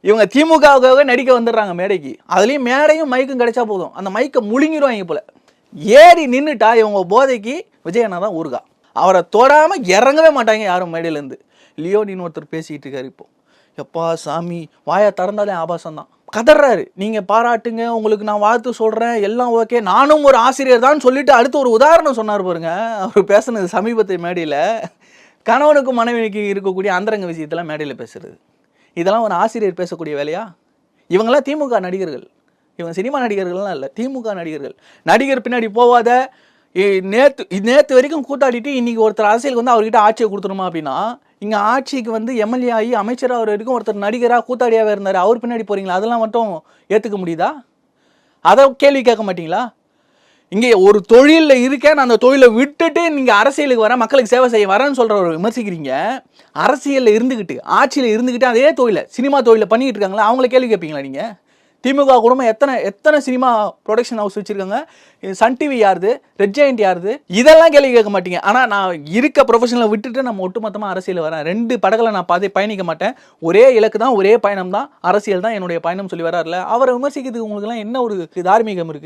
இவங்க திமுகவுக்காக நடிக்க வந்துடுறாங்க மேடைக்கு. அதுலேயும் மேடையும் மைக்கும் கிடைச்சா போதும், அந்த மைக்கை முழுங்கிடுவாங்க போல. ஏறி நின்றுட்டா இவங்க போதைக்கு விஜயண்ணா தான் ஊருகா. அவரை தொடாமல் இறங்கவே மாட்டாங்க யாரும் மேடையிலேருந்து. லியோனின்னு ஒருத்தர் பேசிகிட்டு இருக்காரு இப்போ. எப்பா சாமி, வாயை திறந்தாலே ஆபாசம் தான். கதறாரு, நீங்கள் பாராட்டுங்க, உங்களுக்கு நான் வாழ்த்து சொல்கிறேன், எல்லாம் ஓகே, நானும் ஒரு ஆசிரியர் தான் சொல்லிட்டு அடுத்து ஒரு உதாரணம் சொன்னார் பாருங்க. அவர் பேசுனது சமீபத்தை மேடையில் கணவனுக்கும் மனைவிக்கு இருக்கக்கூடிய அந்தரங்க விஷயத்தெல்லாம் மேடையில் பேசுறது. இதெல்லாம் ஒரு ஆசிரியர் பேசக்கூடிய வேலையா? இவங்களாம் திமுக நடிகர்கள், இவங்க சினிமா நடிகர்கள்லாம் இல்லை, திமுக நடிகர்கள். நடிகர் பின்னாடி போவாத, நேற்று வரைக்கும் கூத்தாடிட்டு இன்றைக்கி ஒருத்தர் அரசியலுக்கு வந்து அவர்கிட்ட ஆட்சியை கொடுத்துருமா அப்படின்னா, இங்கே ஆட்சிக்கு வந்து எம்எல்ஏ ஆகி அமைச்சராக வரைக்கும் ஒருத்தர் நடிகராக கூத்தாடியாகவே இருந்தார், அவர் பின்னாடி போகிறீங்களா? அதெல்லாம் மட்டும் ஏற்றுக்க முடியுதா? அதை கேள்வி கேட்க மாட்டிங்களா? இங்கே ஒரு தொழிலில் இருக்கேன், நான் அந்த தொழிலை விட்டுட்டு நீங்கள் அரசியலுக்கு வரேன், மக்களுக்கு சேவை செய்ய வரேன்னு சொல்கிறவரை விமர்சிக்கிறீங்க. அரசியலில் இருந்துக்கிட்டு, ஆட்சியில் இருந்துக்கிட்டு அதே தொழிலை, சினிமா தொழிலை பண்ணிக்கிட்டு இருக்காங்களா, அவங்கள கேள்வி கேட்பீங்களா நீங்கள்? திமுக குடும்பம் எத்தனை சினிமா ப்ரொடக்ஷன் ஹவுஸ் வச்சுருக்காங்க, சன் டிவி யாருது, ரெட் ஜெயண்ட் யாருது, இதெல்லாம் கேள்வி கேட்க மாட்டீங்க. ஆனால் நான் இருக்க ப்ரொஃபஷனலை விட்டுட்டு நம்ம ஒட்டுமொத்தமாக அரசியல் வரேன், 2 படங்களை நான் பயணிக்க மாட்டேன், ஒரே இலக்கு தான், ஒரே பயணம் தான், அரசியல் தான் என்னுடைய பயணம் சொல்லி வராருல, அவரை விமர்சிக்கிறதுக்கு உங்களுக்குலாம் என்ன ஒரு தார்மீகம் இருக்குது?